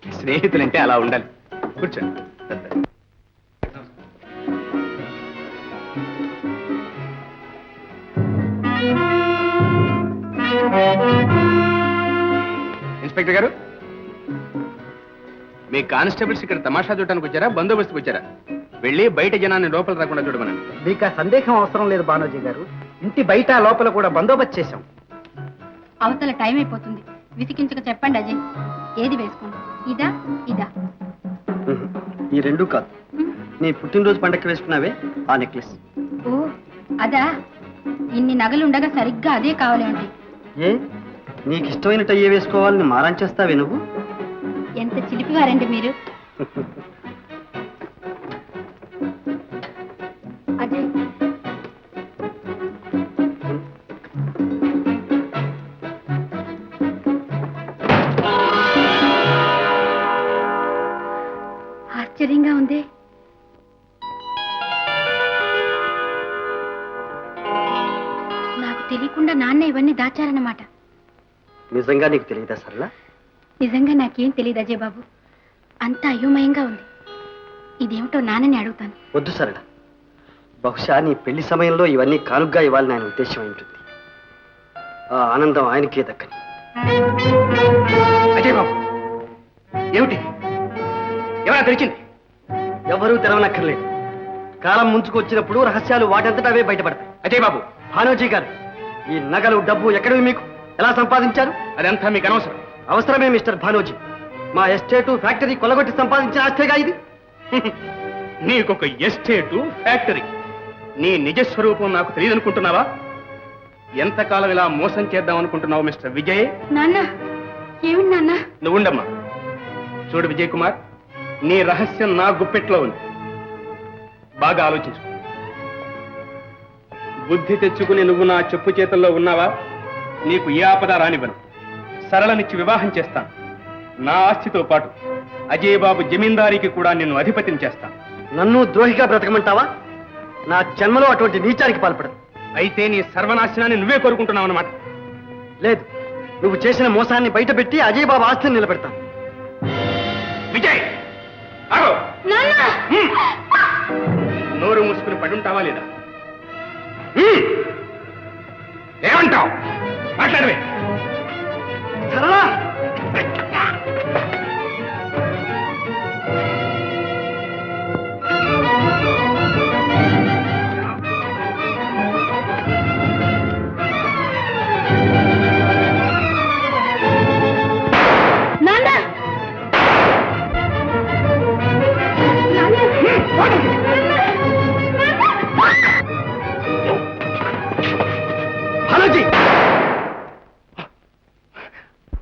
స్నేహితులంటే అలా ఉండాలి. కూర్చోండి. ఇన్స్పెక్టర్ గారు, మీ కానిస్టేబుల్స్ ఇక్కడ తమాషా చూడటానికి వచ్చారా, బందోబస్తుకు వచ్చారా? వెళ్ళి బయట జనాన్ని లోపల రాకుండా చూడమనండి. మీకు ఆ సందేహం అవసరం లేదు బానోజీ గారు. ఇంటి బయట లోపల కూడా బందోబస్తు చేశాం. అవతల టైం అయిపోతుంది, విసికించక చెప్పండి అజయ్. ఏది వేసుకోండి, ఇదా ఇదా? ఈ రెండు కాదు, నీ పుట్టినరోజు పండగకి వేసుకున్నావే ఆ నెక్లెస్. ఓ అదా? ఇన్ని నగలుండగా సరిగ్గా అదే కావాలి అంటే ఏ నీకు ఇష్టమైనట్టు అయ్యే వేసుకోవాలని మారం చేస్తావే నువ్వు? ఎంత చిలిపివారండి మీరు. అజయ్, ఆశ్చర్యంగా ఉంది. నాకు తెలియకుండా నాన్న ఇవన్నీ దాచారన్నమాట. నిజంగా నీకు తెలియదా సరళ? నిజంగా నాకేం తెలియదు అజయ్ బాబు, అంతా అయోమయంగా ఉంది. ఇదేమిటో నాన్నని అడుగుతాను. వద్దు సరళ, బహుశా నీ పెళ్లి సమయంలో ఇవన్నీ కానుగ్గా ఇవ్వాలని ఆయన ఉద్దేశం ఉంటుంది. ఆ ఆనందం ఆయనకే దక్కని. అజయ్ బాబు, ఏమిటి? ఎవరా తెరిచింది? ఎవరూ తెరవనక్కర్లేదు. కాలం ముంచుకొచ్చినప్పుడు రహస్యాలు వాటంతటా అవే బయటపడతాయి. అజయ్ బాబు, భానోజీ గారు, ఈ నగలు డబ్బు ఎక్కడివి? మీకు ఎలా సంపాదించారు? అదంతా మీకు అనవసరం. అవసరమే మిస్టర్ భానోజీ. మా ఎస్టేటు ఫ్యాక్టరీ కొలగొట్టి సంపాదించిన ఆస్తేగా ఇది. నీకొక ఎస్టేటు ఫ్యాక్టరీ, నీ నిజస్వరూపం నాకు తెలియదనుకుంటున్నావా? ఎంతకాలం ఇలా మోసం చేద్దాం అనుకుంటున్నావు మిస్టర్ విజయ్? నాన్న, ఏమిటి నాన్న? నువ్వుండమ్మా. చూడు విజయ్ కుమార్, నీ రహస్యం నా గుప్పెట్లో ఉంది. బాగా ఆలోచించు. బుద్ధి తెచ్చుకుని నువ్వు నా చెప్పు చేతుల్లో ఉన్నావా, నీకు ఏ ఆపద రానివ్వను. సరళనిచ్చి వివాహం చేస్తాను. నా ఆస్తితో పాటు అజయ్ బాబు జమీందారికి కూడా నిన్ను అధిపతిని చేస్తాను. నన్ను ద్రోహిగా బ్రతకమంటావా? నా జన్మలో అటువంటి నీచానికి పాల్పడదు. అయితే నీ సర్వనాశనాన్ని నువ్వే కోరుకుంటున్నావు అన్నమాట. లేదు, నువ్వు చేసిన మోసాన్ని బయటపెట్టి అజయ్ బాబు ఆస్తిని నిలబెడతాను. విజయ్, ఆగో. నోరు మూసుకుని పడుంటావా లేదా? ఏమంటావు? మాట్లాడవే. సరళా,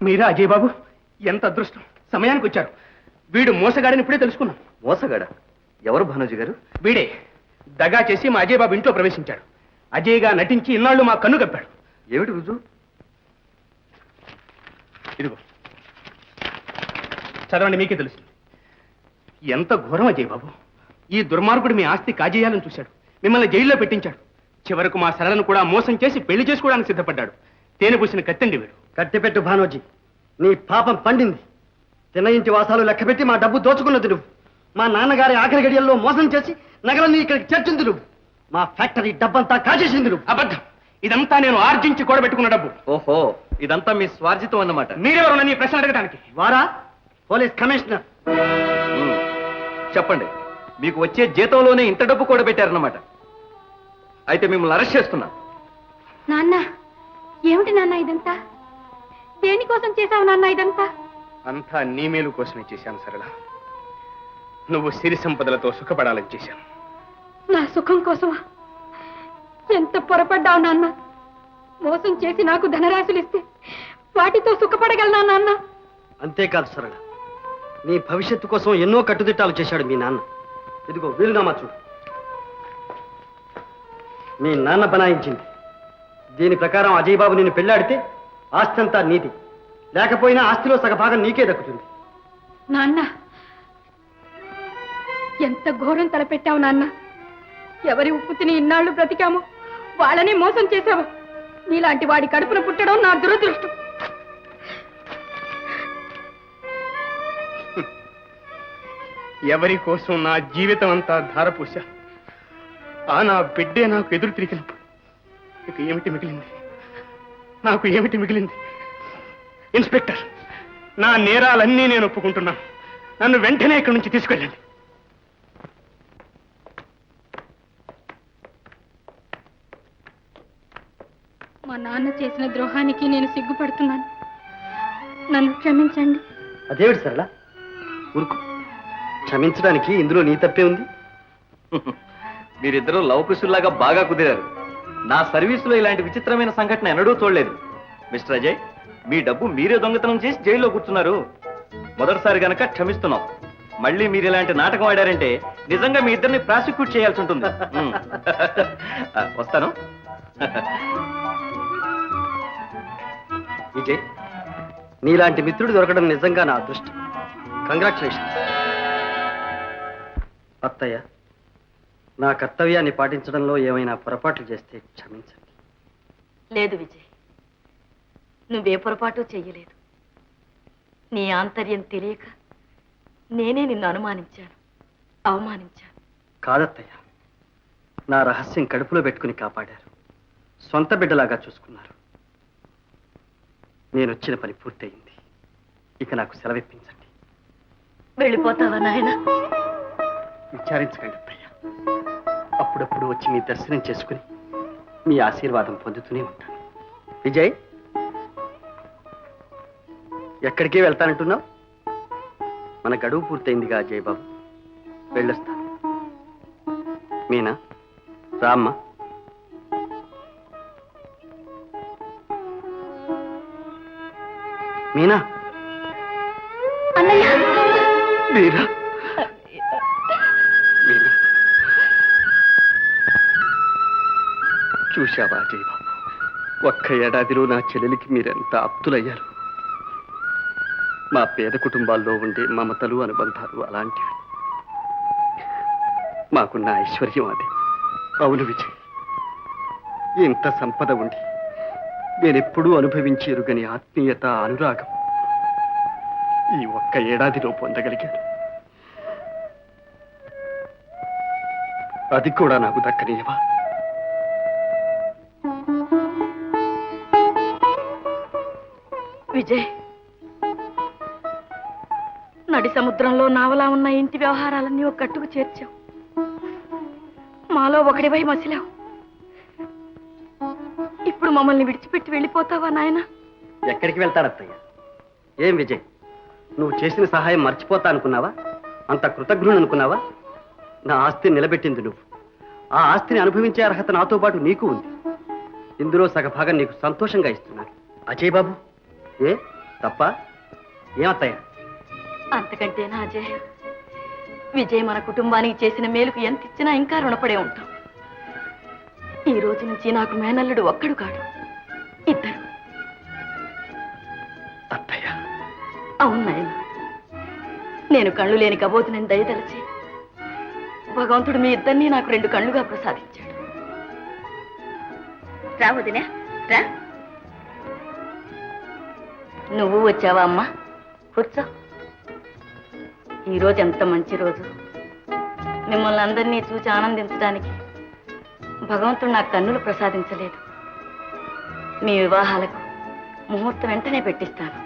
మీరా అజయ్ బాబు? ఎంత అదృష్టం, సమయానికి వచ్చారు. వీడు మోసగాడని ఇప్పుడే తెలుసుకున్నాం. మోసగాడ? ఎవరు భానోజీ గారు? వీడే దగా చేసి మా అజయ్ బాబు ఇంట్లో ప్రవేశించాడు. అజయ్గా నటించి ఇన్నాళ్ళు మా కన్ను కప్పాడు. ఏమిటి రుజువు? ఇదిగో చదవండి, మీకే తెలుసు. ఎంత ఘోరం అజయ్ బాబు! ఈ దుర్మార్గుడు మీ ఆస్తి కాజేయాలని చూశాడు, మిమ్మల్ని జైల్లో పెట్టించాడు. చివరకు మా సరళను కూడా మోసం చేసి పెళ్లి చేసుకోవడానికి సిద్ధపడ్డాడు. తేనె పూసిన కత్తండి వీడు. కట్టిపెట్టు భానోజీ, నీ పాపం పండింది. తిన్న ఇంటి వాసాలు లెక్కపెట్టి మా డబ్బు దోచుకున్నది నువ్వు. మా నాన్నగారి ఆఖరి గడియల్లో మోసం చేసి నగలన్నీ ఇక్కడికి చేర్చింది నువ్వు. మా ఫ్యాక్టరీ డబ్బంతా కాజేసింది నువ్వు. అబద్ధం! ఇదంతా నేను ఆర్జించి కూడబెట్టుకున్న డబ్బు. ఓహో, ఇదంతా మీ స్వార్జితం అన్నమాట. మీరెవరు నన్ను ఈ ప్రశ్న అడగడానికి? వారా పోలీస్ కమిషనర్. చెప్పండి, మీకు వచ్చే జీతంలోనే ఇంత డబ్బు కూడా పెట్టారన్నమాట. అయితే మిమ్మల్ని అరెస్ట్ చేస్తున్నా. నాన్న, ఏమిటి నాన్న ఇదంతా? దేనికోసం చేశావు నాన్న ఇదంతా? అంతా నీ మేలు కోసమే చేశాను సరళ. నువ్వు సిరి సంపదలతో సుఖపడాలని చేశాను. నా సుఖం కోసమా? ఎంత పొరపడ్డావు నాన్న. మోసం చేసి నాకు ధనరాశులు ఇస్తే వాటితో సుఖపడగలనా నాన్న? అంతేకాదు సరళ, నీ భవిష్యత్తు కోసం ఎన్నో కట్టుదిట్టాలు చేశాడు మీ నాన్న. ఇదిగో వీలునామా చూడు. మీ నాన్న బనాయించింది. దీని ప్రకారం అజయ్ బాబు నిన్ను పెళ్లాడితే ఆస్తి అంతా నీది, లేకపోయినా ఆస్తిలో సగభాగం నీకే దక్కుతుంది. నాన్న, ఎంత ఘోరం తలపెట్టావు నాన్న. ఎవరి ఉప్పు తిని ఇన్నాళ్ళు బ్రతికామో వాళ్ళని మోసం చేశావు. నీలాంటి వాడి కడుపున పుట్టడం నా దురదృష్టం. ఎవరి కోసం నా జీవితం అంతా ధారపోశా ఆ నా బిడ్డే నాకు ఎదురు తిరిగినప్పుడు ఇక ఏమిటి మిగిలింది? నాకు ఏమిటి మిగిలింది? ఇన్స్పెక్టర్, నా నేరాలన్నీ నేను ఒప్పుకుంటున్నాను. నన్ను వెంటనే ఇక్కడి నుంచి తీసుకెళ్ళండి. మా నాన్న చేసిన ద్రోహానికి నేను సిగ్గుపడుతున్నాను. నన్ను క్షమించండి. అదేమిటి సరళ, ఊరుకు. క్షమించడానికి ఇందులో నీ తప్పే ఉంది. మీరిద్దరూ లవకుశుల్లాగా బాగా కుదిరారు. నా సర్వీసులో ఇలాంటి విచిత్రమైన సంఘటన ఎన్నడూ చూడలేదు. మిస్టర్ అజయ్, మీ డబ్బు మీరే దొంగతనం చేసి జైల్లో కూర్చున్నారు. మొదటిసారి గనక క్షమిస్తున్నాం. మళ్ళీ మీరు ఇలాంటి నాటకం ఆడారంటే నిజంగా మీ ఇద్దరిని ప్రాసిక్యూట్ చేయాల్సి ఉంటుంది. వస్తాను. విజయ్, నీలాంటి మిత్రుడు దొరకడం నిజంగా నా అదృష్టం. కంగ్రాచులేషన్స్. అత్తయ్య, నా కర్తవ్యాన్ని పాటించడంలో ఏమైనా పొరపాట్లు చేస్తే క్షమించండి. లేదు విజయ్, నువ్వే పొరపాటు చెయ్యలేదు. నీ ఆంతర్యం తెలియక నేనే నిన్ను అనుమానించాను, అవమానించాను. కాదత్తయ్య, నా రహస్యం కడుపులో పెట్టుకుని కాపాడారు. సొంత బిడ్డలాగా చూసుకున్నారు. నేను వచ్చిన పని పూర్తయింది. ఇక నాకు సెలవిప్పించండి. వెళ్ళిపోతావా నాయన? విచారించకండి అత్తయ్య. అప్పుడప్పుడు వచ్చి మీ దర్శనం చేసుకుని మీ ఆశీర్వాదం పొందుతూనే ఉంటాను. విజయ్, ఎక్కడికే వెళ్తానంటున్నావు? మన గడువు పూర్తయిందిగా జయబాబు. వెళ్ళొస్తాను. మీనా, రామ్మ. మీనా, అన్నయ్య, మీరా, మీనా. చూశావా జయబాబు, ఒక్క ఏడాదిలో నా చెల్లెలికి మీరెంత ఆప్తులయ్యారు. మా పేద కుటుంబాల్లో ఉండే మమతలు, అనుబంధాలు అలాంటివి. మాకున్న ఐశ్వర్యం అదే. అవును విజయ్, ఇంత సంపద ఉండి నేనెప్పుడూ అనుభవించి ఎరుగని ఆత్మీయత, అనురాగం ఈ ఒక్క ఏడాదిలో పొందగలిగాను. అది కూడా నాకు దక్కనియవా? విజయ్, నడి సముద్రంలో నావలా ఉన్న ఇంటి వ్యవహారాలన్నీ ఒక కట్టుకు చేర్చావు. మాలో ఒకడివై మసిలావు. ఇప్పుడు మమ్మల్ని విడిచిపెట్టి వెళ్ళిపోతావా నాయన? ఎక్కడికి వెళ్తాడత్తయ్య? ఏం విజయ్, నువ్వు చేసిన సహాయం మర్చిపోతా అనుకున్నావా? అంత కృతజ్ఞుడు అనుకున్నావా? నా ఆస్తిని నిలబెట్టింది నువ్వు. ఆ ఆస్తిని అనుభవించే అర్హత నాతో పాటు నీకు ఉంది. ఇందులో సగభాగం నీకు సంతోషంగా ఇస్తున్నాను. అజయ్ బాబు, ఏ తప్ప? ఏమత్తయ్య? అంతకంటేనా అజయ్? విజయ్ మన కుటుంబానికి చేసిన మేలుకు ఎంత ఇచ్చినా ఇంకా రుణపడే ఉంటాం. ఈ రోజు నుంచి నాకు మేనల్లుడు ఒక్కడు కాడు, ఇద్దరు. అత్తయ్య, అవును నాయన, నేను కళ్ళు లేని కబోతునని దయదలచి భగవంతుడు మీ ఇద్దరినీ నాకు 2 కళ్ళుగా ప్రసాదించాడు. రా వదినా, రా. నువ్వు వచ్చావా అమ్మా? కూర్చో. ఈరోజు ఎంత మంచి రోజు. మిమ్మల్ని అందరినీ చూసి ఆనందించడానికి భగవంతుడు నాకు కన్నులు ప్రసాదించలేదు. మీ వివాహాలకు ముహూర్తం వెంటనే పెట్టిస్తాను.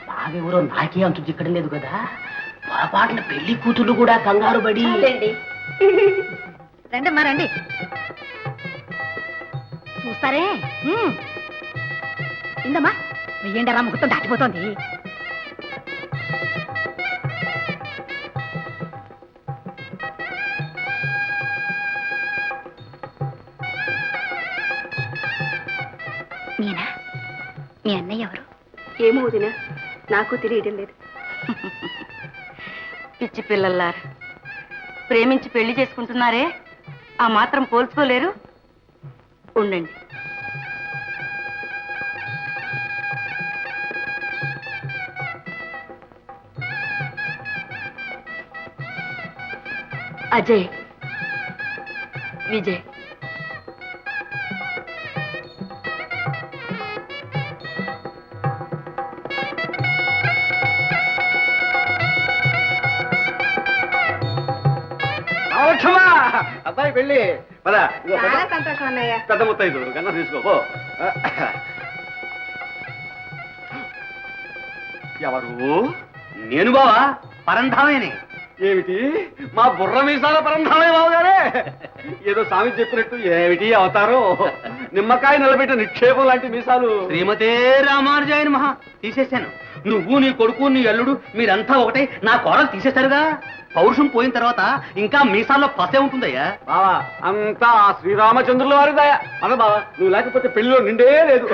బావెవరో నాకే అంతు చిక్కడం లేదు కదా. పొరపాటున పెళ్లి కూతుళ్ళు కూడా కంగారు పడి. రండమ్మా రండి, చూస్తారే. ఇందమ్మా వెయ్యండరా, ముహూర్తం దాటిపోతోంది. మీనా, మీ అన్నయ్య ఎవరు? ఏమో వదినా, నాకు తెలియడం లేదు. పిచ్చి పిల్లల్లారా, ప్రేమించి పెళ్లి చేసుకుంటున్నారే, ఆ మాత్రం పోల్చుకోలేరు? ఉండండి. అజయ్, విజయ్. అబ్బాయి పెళ్ళి పద సంతోషం అన్నయ్య. పెద్ద ముత్తైదు కన్నా తీసుకో ఎవరు? నేను బావా పరంధామేని. ఏమిటి మా బుర్ర మీసాల పరంధామే బావగారే? ఏదో స్వామి చెప్పినట్టు ఏమిటి అవతారం? నిమ్మకాయ నిలబెట్టిన నిక్షేపం లాంటి మీసాలు. శ్రీమతే రామానుజాయన మహా తీసేశాను. నువ్వు నీ కొడుకు నీ అల్లుడు మీరంతా ఒకటే నా కోరలు తీసేశారుగా. పౌరుషం పోయిన తర్వాత ఇంకా మీసాల్లో పసే ఉంటుందయ్యా. బావా అంతా శ్రీరామచంద్రుల వారి దయ. అన బావా నువ్వు లేకపోతే పెళ్లిలో నిండే లేదు.